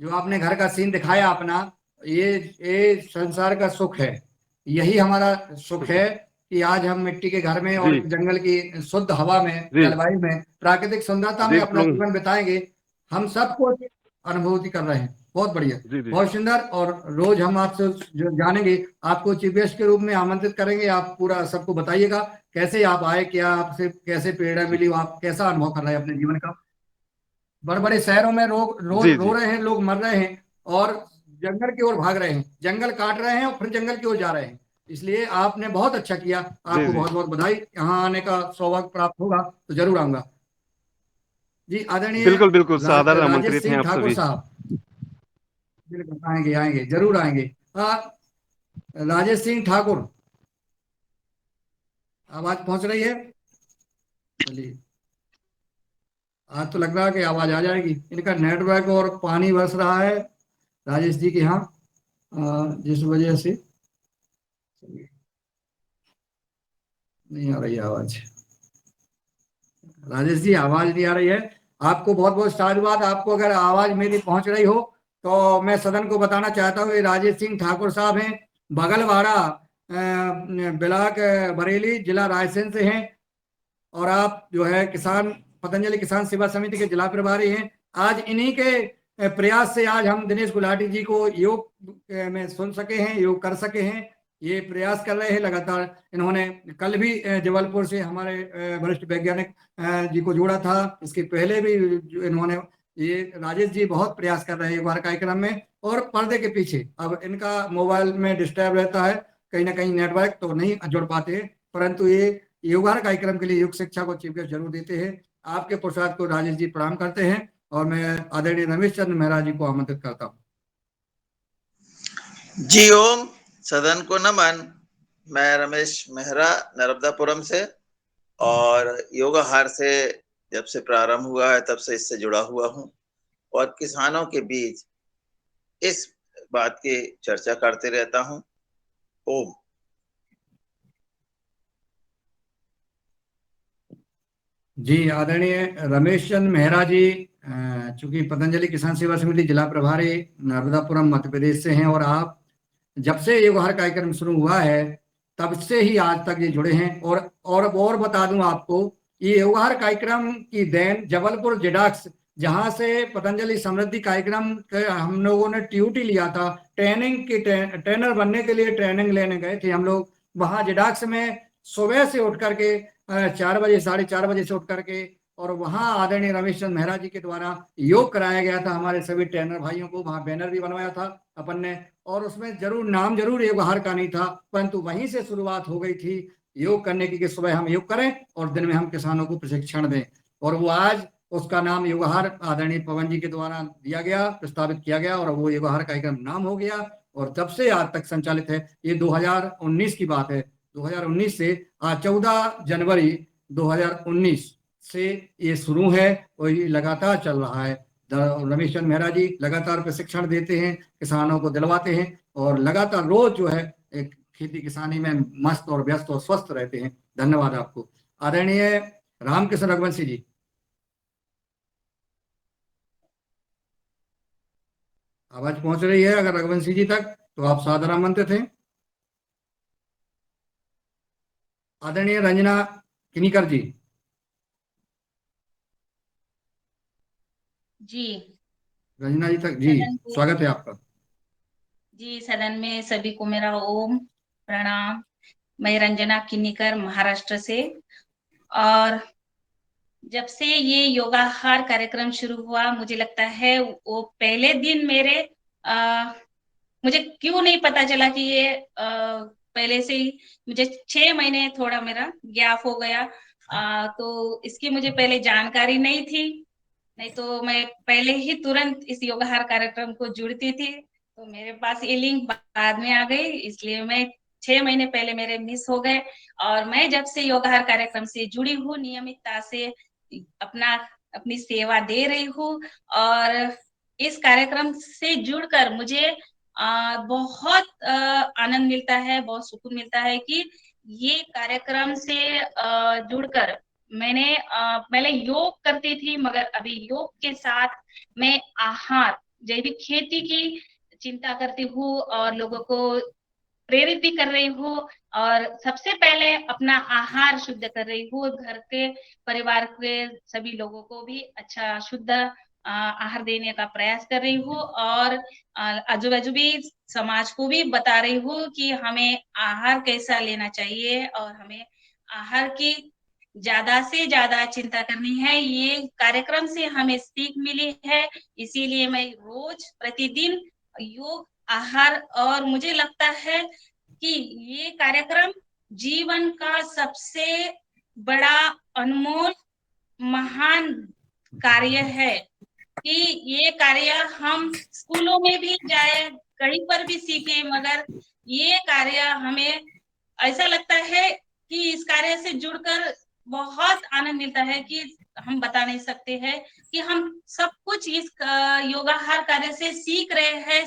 जो आपने घर का सीन दिखाया अपना, ये संसार का सुख है। यही हमारा सुख है कि आज हम मिट्टी के घर में और जी जंगल की शुद्ध हवा में, जी जलवायु में, प्राकृतिक सुंदरता में जी अपना प्लूम। जीवन बिताएंगे। हम सबको अनुभूति कर रहे हैं। बहुत बढ़िया, जी जी बहुत सुंदर। और रोज हम आपसे जो जानेंगे, आपको चीफ गेस्ट के रूप में आमंत्रित करेंगे। आप पूरा सबको बताइएगा कैसे आप आए, क्या आपसे कैसे प्रेरणा जी मिली, आप कैसा अनुभव कर रहे हैं अपने जीवन का। बड़े बड़े शहरों में जी रो जी रहे हैं लोग, मर रहे हैं और जंगल की ओर भाग रहे हैं, जंगल काट रहे हैं और फिर जंगल की ओर जा रहे हैं। इसलिए आपने बहुत अच्छा किया, जी आपको जी बहुत बहुत बधाई। यहाँ आने का सौभाग्य प्राप्त होगा तो जरूर आऊंगा। जी, आदरणीय बिल्कुल बिल्कुल, सादर राजेश आमंत्रित हैं सिंह आप ठाकुर सभी। साहब। बिल्कुल आएंगे आएंगे, जरूर आएंगे। राजेश सिंह ठाकुर, आवाज पहुंच रही है? चलिए, आज तो लग रहा है कि आवाज आ जाएगी। इनका नेटवर्क और पानी बरस रहा है राजेश जी के यहाँ, जिस वजह से नहीं आ रही आवाज। राजेश जी, आवाज नहीं आ रही है। आपको बहुत बहुत साधुवाद। आपको अगर आवाज मेरी पहुंच रही हो तो मैं सदन को बताना चाहता हूँ, ये राजेश सिंह ठाकुर साहब हैं, बगलवाड़ा ब्लॉक बरेली, जिला रायसेन से हैं। और आप जो है पतंजलि किसान सेवा समिति के जिला प्रभारी हैं। आज इन्हीं के प्रयास से आज हम दिनेश गुलाटी जी को योग में सुन सके हैं, योग कर सके हैं। ये प्रयास कर रहे हैं लगातार। इन्होंने कल भी जबलपुर से हमारे वरिष्ठ वैज्ञानिक जी को जोड़ा था। इसके पहले भी इन्होंने, ये राजेश जी बहुत प्रयास कर रहे हैं एक बार कार्यक्रम में। और पर्दे के पीछे अब इनका मोबाइल में डिस्टर्ब रहता है, कहीं ना कहीं नेटवर्क तो नहीं जुड़ पाते हैं, परंतु ये योगा कार्यक्रम के लिए योग शिक्षा को चीफ गेस्ट जरूर देते हैं। आपके प्रसाद को राजेश जी प्रणाम करते हैं और मैं आदरणीय रमेश चंद्र मेहरा जी को आमंत्रित करता हूँ। जी ओम, सदन को नमन। मैं रमेश मेहरा नर्मदापुरम से, और योगाहार से जब से प्रारंभ हुआ है तब से इससे जुड़ा हुआ हूँ और किसानों के बीच इस बात की चर्चा करते रहता हूँ। ओम। जी, आदरणीय रमेश चंद्र मेहरा जी चूंकि पतंजलि किसान सेवा समिति जिला प्रभारी नर्मदापुरम मध्य प्रदेश से हैं, और आप जब से योगाहार कार्यक्रम शुरू हुआ है तब से ही आज तक ये जुड़े हैं। और बता दूं आपको, ये योगाहार कार्यक्रम की देन जबलपुर जिडाक्स, जहां से पतंजलि समृद्धि कार्यक्रम हम लोगों ने ट्यूटी लिया था, ट्रेनिंग की ट्रेनर बनने के लिए ट्रेनिंग लेने गए थे हम लोग वहां जिडाक्स में। सुबह से उठ करके 4 बजे 4:30 बजे से उठ करके, और वहां आदरणीय रमेश चंद्र मेहरा जी के द्वारा योग कराया गया था हमारे सभी ट्रेनर भाइयों को। वहां बैनर भी बनवाया था अपन ने, और उसमें नाम जरूर योगाहार का नहीं था, परंतु वहीं से शुरुआत हो गई थी योग करने की कि सुबह हम योग करें और दिन में हम किसानों को प्रशिक्षण दें। और वो आज उसका नाम योगाहार आदरणीय पवन जी के द्वारा दिया गया, प्रस्तावित किया गया, और वो योगाहार कार्यक्रम नाम हो गया और तब से आज तक संचालित है। ये 2019 की बात है। 2019 से आज 14 जनवरी 2019 से ये शुरू है और ये लगातार चल रहा है। रमेश चंद्र मेहरा जी लगातार प्रशिक्षण देते हैं, किसानों को दिलवाते हैं, और लगातार रोज जो है एक खेती किसानी में मस्त और व्यस्त और स्वस्थ रहते हैं। धन्यवाद आपको। आदरणीय रामकृष्ण रघुवंशी जी, आवाज पहुंच रही है अगर रघुवंशी जी तक तो आप सादर आमंत्रित हैं। आदरणीय रंजना किनीकर जी। जी रंजना जी तक, जी स्वागत है आपका। जी, सदन में सभी को मेरा ओम प्रणाम। मैं रंजना किन्नीकर महाराष्ट्र से, और जब से ये योगाहार कार्यक्रम शुरू हुआ मुझे लगता है वो पहले दिन मुझे क्यों नहीं पता चला कि ये पहले से ही मुझे 6 महीने थोड़ा मेरा गैप हो गया। तो इसकी मुझे पहले जानकारी नहीं थी, नहीं तो मैं पहले ही तुरंत इस योगाहार कार्यक्रम को जुड़ती थी। तो मेरे पास ये लिंक बाद में आ गई, इसलिए मैं 6 महीने पहले मेरे मिस हो गए। और मैं जब से योगाहार कार्यक्रम से जुड़ी हूँ, नियमितता से अपनी सेवा दे रही हूँ। और इस कार्यक्रम से जुड़कर मुझे बहुत आनंद मिलता है, बहुत सुकून मिलता है कि ये कार्यक्रम से जुड़कर मैंने पहले योग करती थी, मगर अभी योग के साथ मैं आहार, जैविक खेती की चिंता करती हूँ और लोगों को प्रेरित भी कर रही हूँ। और सबसे पहले अपना आहार शुद्ध कर रही हूँ, घर के परिवार के सभी लोगों को भी अच्छा शुद्ध आहार देने का प्रयास कर रही हूँ। और आजू बाजू भी समाज को भी बता रही हूँ कि हमें आहार कैसा लेना चाहिए और हमें आहार की ज्यादा से ज्यादा चिंता करनी है। ये कार्यक्रम से हमें सीख मिली है, इसीलिए मैं रोज प्रतिदिन योग, आहार, और मुझे लगता है कि ये कार्यक्रम जीवन का सबसे बड़ा अनमोल महान कार्य है कि ये कार्य हम स्कूलों में भी जाए, कहीं पर भी सीखे, मगर ये कार्य हमें ऐसा लगता है कि इस कार्य से जुड़कर बहुत आनंद मिलता है कि हम बता नहीं सकते हैं कि हम सब कुछ इस योगाहार कार्य से सीख रहे हैं।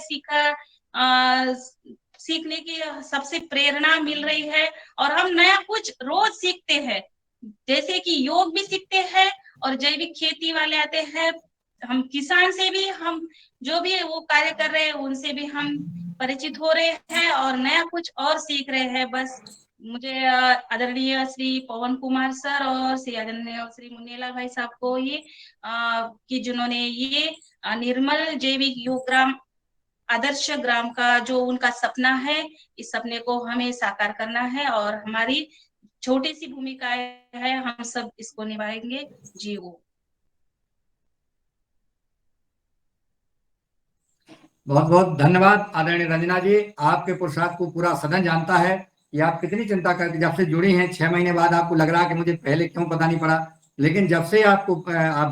सीखने की सबसे प्रेरणा मिल रही है और हम नया कुछ रोज सीखते हैं, जैसे कि योग भी सीखते हैं और जैविक खेती वाले आते हैं, हम किसान से भी, हम जो भी वो कार्य कर रहे हैं उनसे भी हम परिचित हो रहे हैं और नया कुछ और सीख रहे हैं। बस मुझे आदरणीय श्री पवन कुमार सर और श्री आदरणीय श्री मुन्नीलाल भाई साहब को ये कि जिन्होंने ये निर्मल जैविक योग ग्राम, आदर्श ग्राम का जो उनका सपना है, इस सपने को हमें साकार करना है और हमारी छोटी सी भूमिका है, हम सब इसको निभाएंगे। जी वो बहुत बहुत धन्यवाद आदरणीय रंजना जी। आपके पुरुषार्थ को पूरा सदन जानता है कि आप कितनी चिंता करके जब से जुड़ी हैं। 6 महीने बाद आपको लग रहा है कि मुझे पहले क्यों पता नहीं पड़ा, लेकिन जब से आप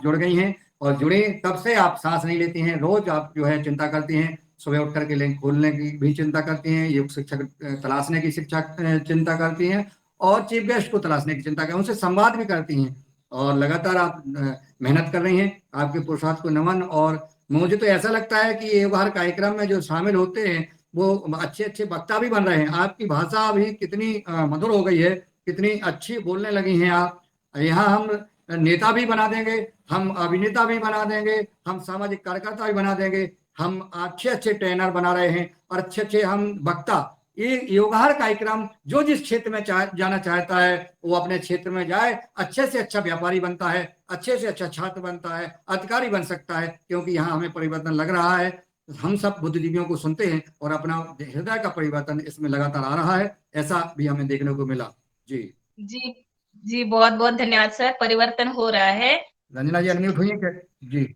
जुड़ गई हैं और जुड़ी, तब से आप सांस नहीं लेती हैं। रोज आप जो है चिंता करती हैं, सुबह उठ करके लिंक खोलने की भी चिंता करती हैं, योग शिक्षक तलाशने की चिंता करती हैं और चीफ गेस्ट को तलाशने की चिंता करती हैं, उनसे संवाद भी करती हैं और लगातार आप मेहनत कर रही हैं। आपके पुरुषार्थ को नमन। और मुझे तो ऐसा लगता है कि योगाहार कार्यक्रम में जो शामिल होते हैं वो अच्छे अच्छे वक्ता भी बन रहे हैं। आपकी भाषा भी कितनी मधुर हो गई है, कितनी अच्छी बोलने लगी हैं आप। यहाँ हम नेता भी बना देंगे, हम अभिनेता भी बना देंगे, हम सामाजिक कार्यकर्ता भी बना देंगे, हम अच्छे अच्छे ट्रेनर बना रहे हैं और अच्छे अच्छे हम वक्ता। ये योगाहार कार्यक्रम जो जिस क्षेत्र में जाना चाहता है वो अपने क्षेत्र में जाए, अच्छे से अच्छा व्यापारी बनता है, अच्छे से अच्छा छात्र बनता है, अधिकारी बन सकता है, क्योंकि यहाँ हमें परिवर्तन लग रहा है। हम सब बुद्धिजीवियों को सुनते हैं और अपना हृदय का परिवर्तन इसमें लगातार आ रहा है, ऐसा भी हमें देखने को मिला। जी जी जी, बहुत बहुत धन्यवाद सर, परिवर्तन हो रहा है। रंजना जी अनम्यूट हुई है क्या? जी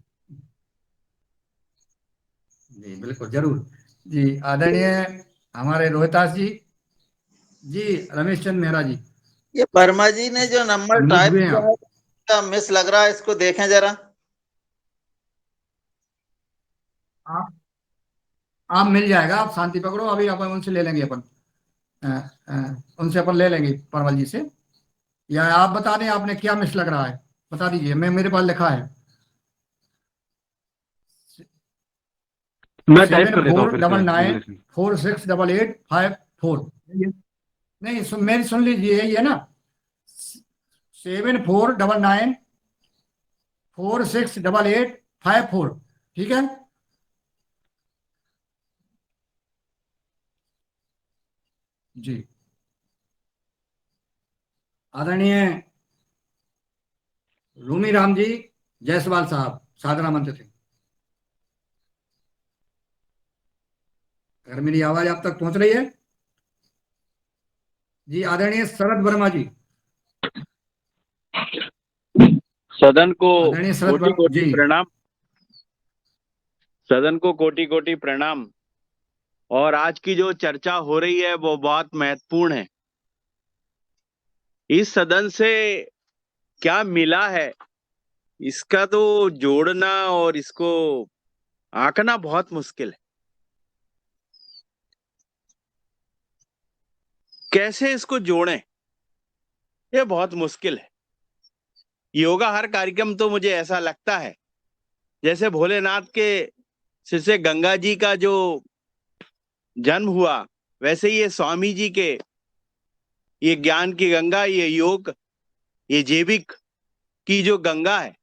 जी बिल्कुल जरूर। जी आदरणीय हमारे रोहितास जी, जी रमेश चंद मेहरा जी, ये वर्मा जी ने जो नंबर अनम्यूट टाइप हुए हैं किया आप। है मिस लग रहा है, इसको देखें जरा। आप मिल जाएगा, आप शांति पकड़ो, अभी अपन उनसे ले लेंगे, अपन उनसे अपन ले लेंगे परवल जी से। या आप बता दें आपने क्या मिस लग रहा है, बता दीजिए। मैं मेरे पास लिखा है मैं टाइप कर देता हूँ फिर से 7499468854। नहीं मेरी सुन लीजिए, ये ना 7499468854, ठीक है। जी आदरणीय रूमी राम जी जायसवाल साहब सादरा मंत्र थे। अगर मेरी आवाज आप तक पहुंच रही है। जी आदरणीय शरद वर्मा जी, सदन को आदरणीय शरद कोटि वर्मा कोटि जी। प्रणाम। सदन को कोटि कोटि प्रणाम। और आज की जो चर्चा हो रही है वो बहुत महत्वपूर्ण है। इस सदन से क्या मिला है, इसका तो जोड़ना और इसको आंकना बहुत मुश्किल है। कैसे इसको जोड़ें, ये बहुत मुश्किल है। योगा हर कार्यक्रम तो मुझे ऐसा लगता है जैसे भोलेनाथ के सिर से गंगा जी का जो जन्म हुआ, वैसे ये स्वामी जी के ये ज्ञान की गंगा, ये योग, ये जैविक की जो गंगा है,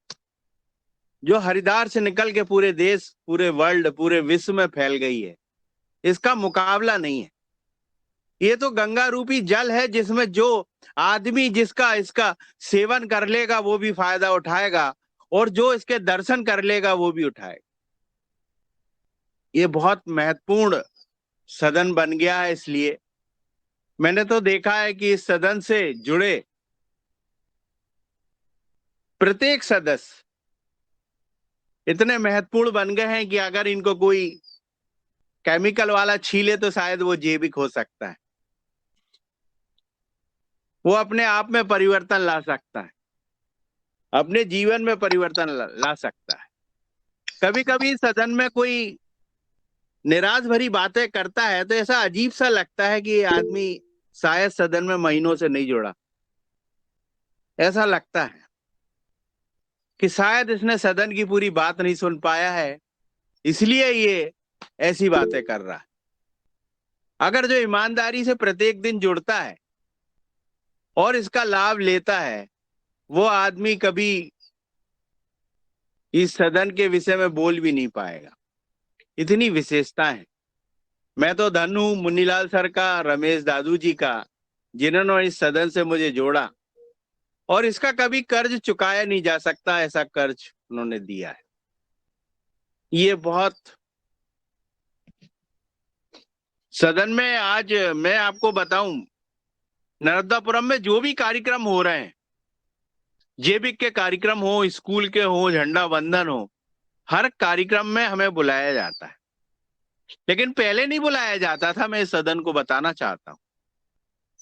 जो हरिद्वार से निकल के पूरे देश, पूरे वर्ल्ड, पूरे विश्व में फैल गई है, इसका मुकाबला नहीं है। ये तो गंगा रूपी जल है जिसमें जो आदमी जिसका इसका सेवन कर लेगा वो भी फायदा उठाएगा, और जो इसके दर्शन कर लेगा वो भी उठाएगा। ये बहुत महत्वपूर्ण सदन बन गया है। इसलिए मैंने तो देखा है कि इस सदन से जुड़े प्रत्येक सदस्य इतने महत्वपूर्ण बन गए हैं कि अगर इनको कोई केमिकल वाला छीले तो शायद वो जैविक हो सकता है, वो अपने आप में परिवर्तन ला सकता है, अपने जीवन में परिवर्तन ला सकता है। कभी कभी सदन में कोई निराश भरी बातें करता है तो ऐसा अजीब सा लगता है कि ये आदमी शायद सदन में महीनों से नहीं जुड़ा। ऐसा लगता है कि शायद इसने सदन की पूरी बात नहीं सुन पाया है, इसलिए ये ऐसी बातें कर रहा है। अगर जो ईमानदारी से प्रत्येक दिन जुड़ता है और इसका लाभ लेता है, वो आदमी कभी इस सदन के विषय में बोल भी नहीं पाएगा। इतनी विशेषता है। मैं तो धन्य हूं मुन्नीलाल सर का, रमेश दादू जी का, जिन्होंने इस सदन से मुझे जोड़ा, और इसका कभी कर्ज चुकाया नहीं जा सकता, ऐसा कर्ज उन्होंने दिया है। ये बहुत सदन में आज मैं आपको बताऊं, नर्मदापुरम में जो भी कार्यक्रम हो रहे हैं, जैविक के कार्यक्रम हो, स्कूल के हो, झंडा वंदन हो, हर कार्यक्रम में हमें बुलाया जाता है। लेकिन पहले नहीं बुलाया जाता था, मैं इस सदन को बताना चाहता हूं।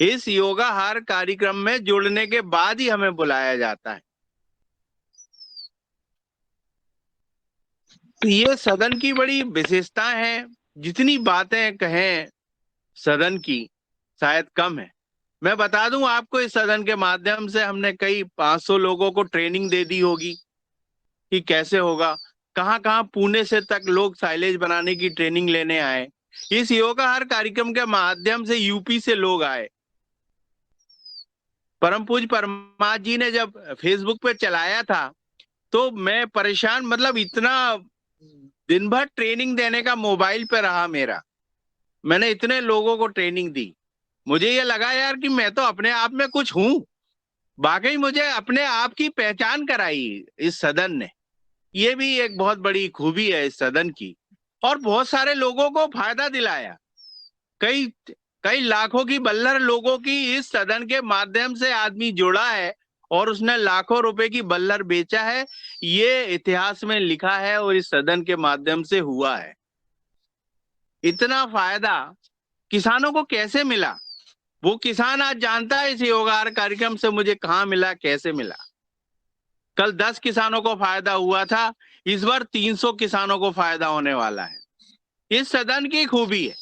इस योगाहार कार्यक्रम में जुड़ने के बाद ही हमें बुलाया जाता है। तो ये सदन की बड़ी विशेषता है। जितनी बातें कहें सदन की शायद कम है। मैं बता दूं आपको, इस सदन के माध्यम से हमने कई 500 लोगों को ट्रेनिंग दे दी होगी कि कैसे होगा। कहां कहां पुणे से तक लोग साइलेज बनाने की ट्रेनिंग लेने आए। इस योगाहार कार्यक्रम के माध्यम से यूपी से लोग आए। परम पूज्य परमात्मा जी ने जब फेसबुक पे चलाया था तो मैं परेशान, मतलब इतना दिन भर ट्रेनिंग देने का मोबाइल पे रहा मेरा। मैंने इतने लोगों को ट्रेनिंग दी। मुझे ये लगा यार कि मैं तो अपने आप में कुछ हूं। वाकई मुझे अपने आप की पहचान कराई इस सदन ने। ये भी एक बहुत बड़ी खूबी है इस सदन की, और बहुत सारे लोगों को फायदा दिलाया। कई लाखों की बल्लर लोगों की इस सदन के माध्यम से आदमी जुड़ा है और उसने लाखों रुपए की बल्लर बेचा है। ये इतिहास में लिखा है और इस सदन के माध्यम से हुआ है। इतना फायदा किसानों को कैसे मिला, वो किसान आज जानता है इस योगाहार कार्यक्रम से मुझे कहां मिला, कैसे मिला। कल 10 किसानों को फायदा हुआ था, इस बार 300 किसानों को फायदा होने वाला है। इस सदन की खूबी है।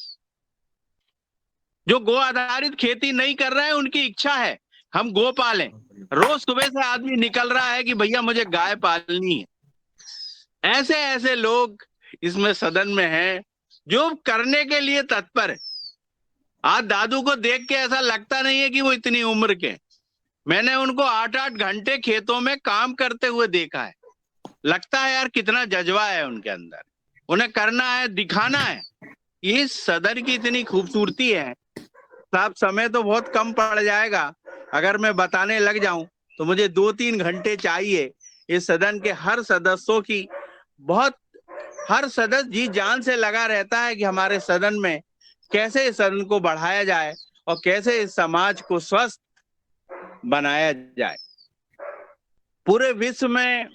जो गो आधारित खेती नहीं कर रहे हैं उनकी इच्छा है हम गो पालें। रोज सुबह से आदमी निकल रहा है कि भैया मुझे गाय पालनी है। ऐसे ऐसे लोग इसमें सदन में हैं जो करने के लिए तत्पर है। आज दादू को देख के ऐसा लगता नहीं है कि वो इतनी उम्र के। मैंने उनको 8-8 घंटे खेतों में काम करते हुए देखा है। लगता है यार कितना जज्बा है उनके अंदर, उन्हें करना है, दिखाना है। इस सदन की इतनी खूबसूरती है। साहब समय तो बहुत कम पड़ जाएगा, अगर मैं बताने लग जाऊं तो मुझे 2-3 घंटे चाहिए। इस सदन के हर सदस्यों की हर सदस्य जी जान से लगा रहता है कि हमारे सदन में कैसे इस सदन को बढ़ाया जाए और कैसे इस समाज को स्वस्थ बनाया जाए। पूरे विश्व में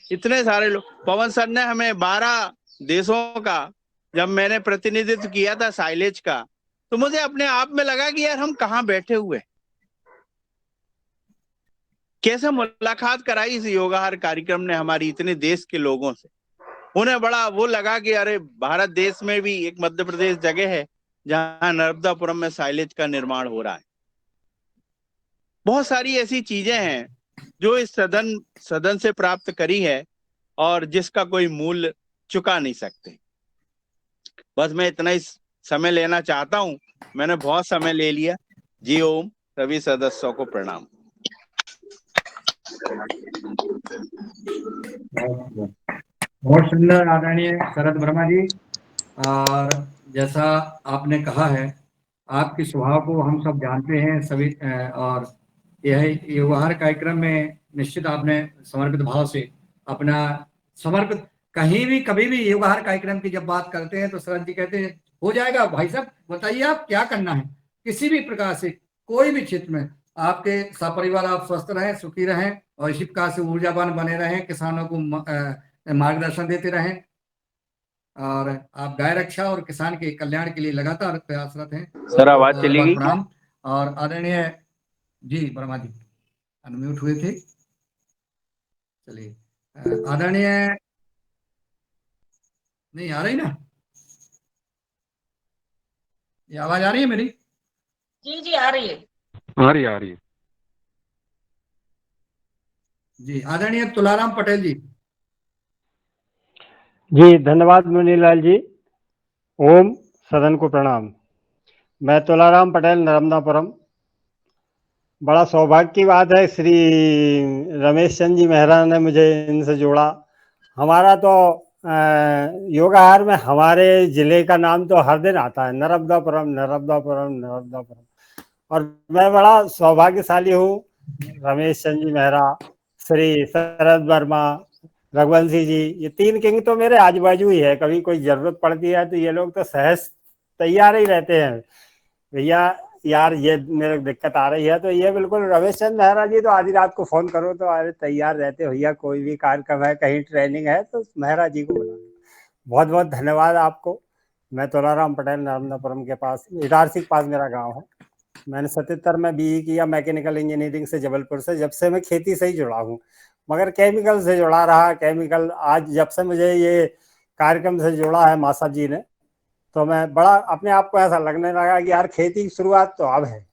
इतने सारे लोग, पवन सर ने हमें 12 देशों का जब मैंने प्रतिनिधित्व किया था साइलेज का, तो मुझे अपने आप में लगा कि यार हम कहाँ बैठे हुए। कैसे मुलाकात कराई इस योगाहार कार्यक्रम ने हमारी इतने देश के लोगों से। उन्हें बड़ा वो लगा कि अरे भारत देश में भी एक मध्य प्रदेश जगह है जहां नर्मदापुरम में साइलेज का निर्माण हो रहा है। बहुत सारी ऐसी चीजें हैं जो इस सदन से प्राप्त करी है और जिसका कोई मूल्य चुका नहीं सकते। बस मैं इतना ही समय लेना चाहता हूं, मैंने बहुत समय ले लिया। जी ओम, सभी सदस्यों को प्रणाम। बहुत सुंदर आदरणीय शरद वर्मा जी। और जैसा आपने कहा है, आपके स्वभाव को हम सब जानते हैं सभी, और यह योगाहार कार्यक्रम में निश्चित आपने समर्पित भाव से अपना समर्पित, कहीं भी कभी भी योगाहार कार्यक्रम की जब बात करते हैं तो शरद जी कहते हैं हो जाएगा भाई साहब, बताइए आप क्या करना है। किसी भी प्रकार से कोई भी क्षेत्र में आपके सपरिवार आप स्वस्थ रहें, सुखी रहें और इसी प्रकार से ऊर्जावान बने रहें, किसानों को मार्गदर्शन देते रहें और आप गाय रक्षा और किसान के कल्याण के लिए लगातार प्रयासरत हैं। सर आवाज चली गई? प्रणाम। और आदरणीय जी वर्मा जी अनम्यूट हुए थे, चलिए। आदरणीय नहीं आ रही ना, ये आवाज आ रही है मेरी? जी जी आ रही है। आ रही है। जी आदरणीय तुलाराम पटेल जी। जी धन्यवाद मुनीलाल जी। ओम, सदन को प्रणाम। मैं तुलाराम पटेल, नर्मदापुरम। बड़ा सौभाग्य की बात है, श्री रमेश चंद जी मेहरा ने मुझे इनसे जोड़ा। हमारा तो योगाहार में हमारे जिले का नाम तो हर दिन आता है, नर्मदापुरम नर्मदापुरम नर्मदापुरम। और मैं बड़ा सौभाग्यशाली हूँ, रमेश चंद जी मेहरा, श्री शरद वर्मा, रघुवंशी जी, ये तीन किंग तो मेरे आजू बाजू ही है। कभी कोई जरूरत पड़ती है तो ये लोग तो सहज तैयार ही रहते हैं, भैया यार ये मेरे दिक्कत आ रही है तो ये बिल्कुल रमेश चंद मेहरा जी तो आधी रात को फोन करो तो अरे तैयार रहते भैया, कोई भी कार्यक्रम है, कहीं ट्रेनिंग है तो मेहरा जी को बुला। बहुत बहुत धन्यवाद आपको। मैं तुलाराम पटेल, नर्मदापुरम के पास, इटारसी के पास मेरा गाँव है। मैंने 77 में BE किया मैकेनिकल इंजीनियरिंग से जबलपुर से। जब से मैं खेती से ही जुड़ा हूँ, मगर केमिकल से जुड़ा रहा। केमिकल आज जब से मुझे ये कार्यक्रम से जोड़ा है मासा जी ने, तो मैं बड़ा अपने आप को ऐसा लगने लगा कि यार खेती की शुरुआत तो अब है।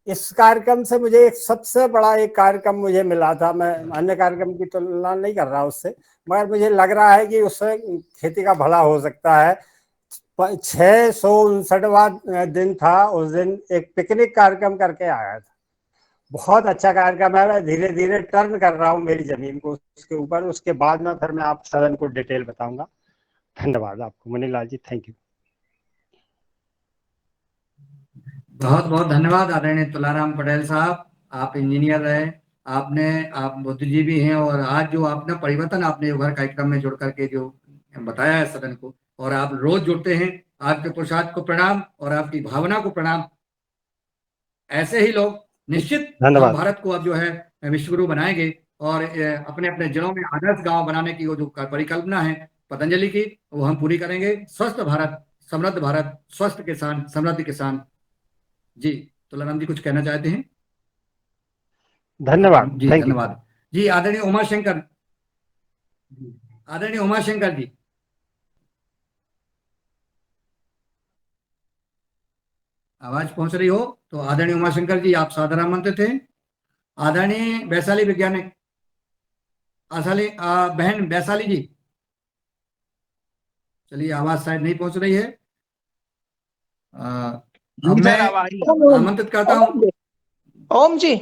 इस कार्यक्रम से मुझे एक सबसे बड़ा एक कार्यक्रम मुझे मिला था, मैं अन्य कार्यक्रम की तुलना नहीं कर रहा उससे, मगर मुझे लग रहा है कि उससे खेती का भला हो सकता है। 659वां दिन था, उस दिन एक पिकनिक कार्यक्रम करके आया था। बहुत अच्छा कार्यक्रम है। मैं धीरे धीरे टर्न कर रहा हूँ मेरी जमीन को उसके ऊपर, उसके बाद में फिर मैं आप सदन को डिटेल बताऊंगा। धन्यवाद आपको मुनीलाल जी, थैंक यू। बहुत बहुत धन्यवाद आदरणीय तुलाराम पटेल साहब। आप इंजीनियर रहे, आप बुद्धिजीवी हैं और आज जो आपने परिवर्तन आपने योगाहार कार्यक्रम में जुड़ करके जो बताया है सदन को, और आप रोज जुड़ते हैं, आपके पुरुषार्थ को प्रणाम और आपकी भावना को प्रणाम। ऐसे ही लोग निश्चित हम भारत को अब जो है विश्वगुरु बनाएंगे और अपने अपने जिलों में आदर्श गांव बनाने की वो जो परिकल्पना है पतंजलि की, वो हम पूरी करेंगे। स्वस्थ भारत, समृद्ध भारत, स्वस्थ किसान, समृद्ध किसान। जी तुलाराम जी कुछ कहना चाहते हैं? धन्यवाद जी धन्यवाद जी। आदरणीय उमाशंकर, आदरणीय उमाशंकर जी। आवाज पहुंच रही हो तो आदरणीय उमाशंकर जी आप सादर आमंत्रित थे। आदरणीय वैशाली वैज्ञानिक बहन वैशाली जी, चलिए आवाज शायद नहीं पहुंच रही है। मैं आमंत्रित करता हूँ ओम जी।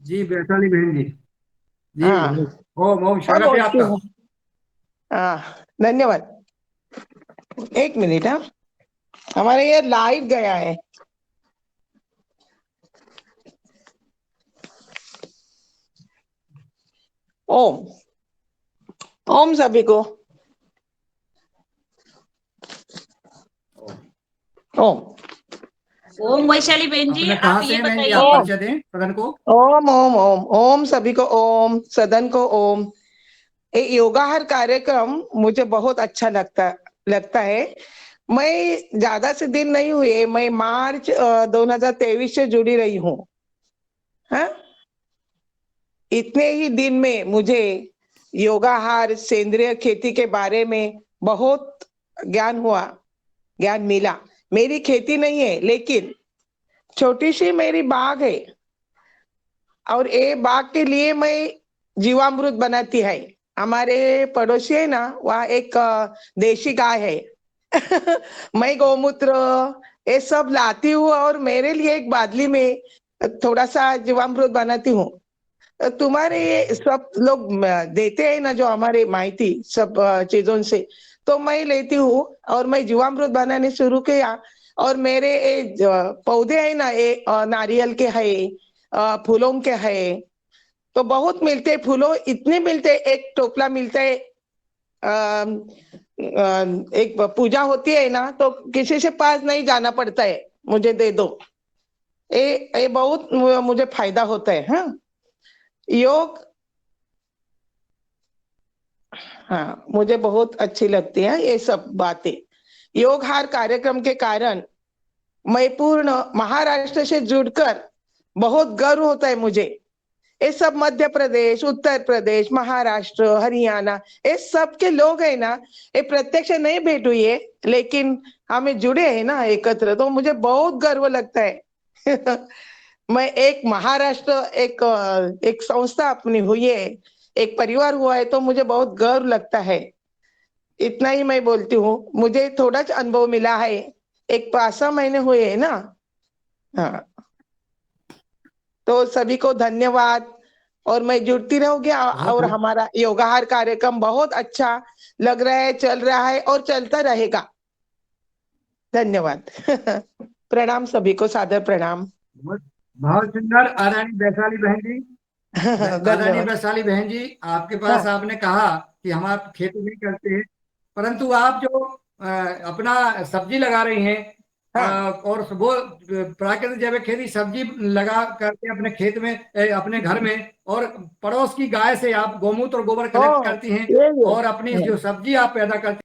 जी वैशाली बहन जी, जी ओम ओम, स्वागत है आपका। धन्यवाद। एक मिनट, हाँ हमारे ये लाइव गया है। ओम ओम सभी को ओम। ओम वैशाली बहन जी, आप ये बताइए। ओम ओम ओम ओम सभी को ओम, सदन को ओम। ये योगाहार कार्यक्रम मुझे बहुत अच्छा लगता है। मैं ज्यादा से दिन नहीं हुए, मैं मार्च 2023 से जुड़ी रही हूँ। हाँ इतने ही दिन में मुझे योगाहार सेंद्रिय खेती के बारे में बहुत ज्ञान मिला। मेरी खेती नहीं है, लेकिन छोटी सी मेरी बाग है और ये बाग के लिए मैं जीवामृत बनाती है। हमारे पड़ोसी है ना, वहाँ एक देशी गाय है मैं गौमूत्र ये सब लाती हूँ और मेरे लिए एक बादली में थोड़ा सा जीवामृत बनाती हूँ। तुम्हारे ये सब लोग देते हैं ना जो हमारे माहिती सब चीजों से, तो मैं लेती हूँ और मैं जीवामृत बनाने शुरू किया। और मेरे पौधे हैं ना, ये नारियल के है, फूलों के है, तो बहुत मिलते फूलों, इतने मिलते, एक टोकला मिलता है। एक पूजा होती है ना, तो किसी से पास नहीं जाना पड़ता है, मुझे दे दो। ये बहुत मुझे फायदा होता है। हाँ, योग, हाँ, मुझे बहुत अच्छी लगती है ये सब बातें। योगहार कार्यक्रम के कारण मैं पूर्ण महाराष्ट्र से जुड़कर बहुत गर्व होता है मुझे। ये सब मध्य प्रदेश, उत्तर प्रदेश, महाराष्ट्र, हरियाणा, ये सब के लोग हैं ना, ये प्रत्यक्ष नहीं भेंट हुई है, लेकिन हमें जुड़े हैं ना एकत्र, तो मुझे बहुत गर्व लगता है मैं एक महाराष्ट्र, एक संस्था अपनी हुई है, एक परिवार हुआ है, तो मुझे बहुत गर्व लगता है। इतना ही मैं बोलती हूँ। मुझे थोड़ा सा अनुभव मिला है, एक 5 महीने हुए है ना। हाँ, तो सभी को धन्यवाद, और मैं जुड़ती रहूंगी। और हमारा योगाहार कार्यक्रम बहुत अच्छा लग रहा है, चल रहा है और चलता रहेगा। धन्यवाद प्रणाम सभी को, सादर प्रणाम। बहुत सुंदर। आदरणीय वैशाली बहन जी, आदरणीय वैशाली बहन जी, आपके पास आपने कहा कि हम आप खेती नहीं करते हैं, परंतु आप जो अपना सब्जी लगा रही हैं, और वो प्राकृतिक जैविक खेती सब्जी लगा करके अपने खेत में, अपने घर में, और पड़ोस की गाय से आप गौमूत्र और गोबर कलेक्ट करती हैं और अपनी जो सब्जी आप पैदा करती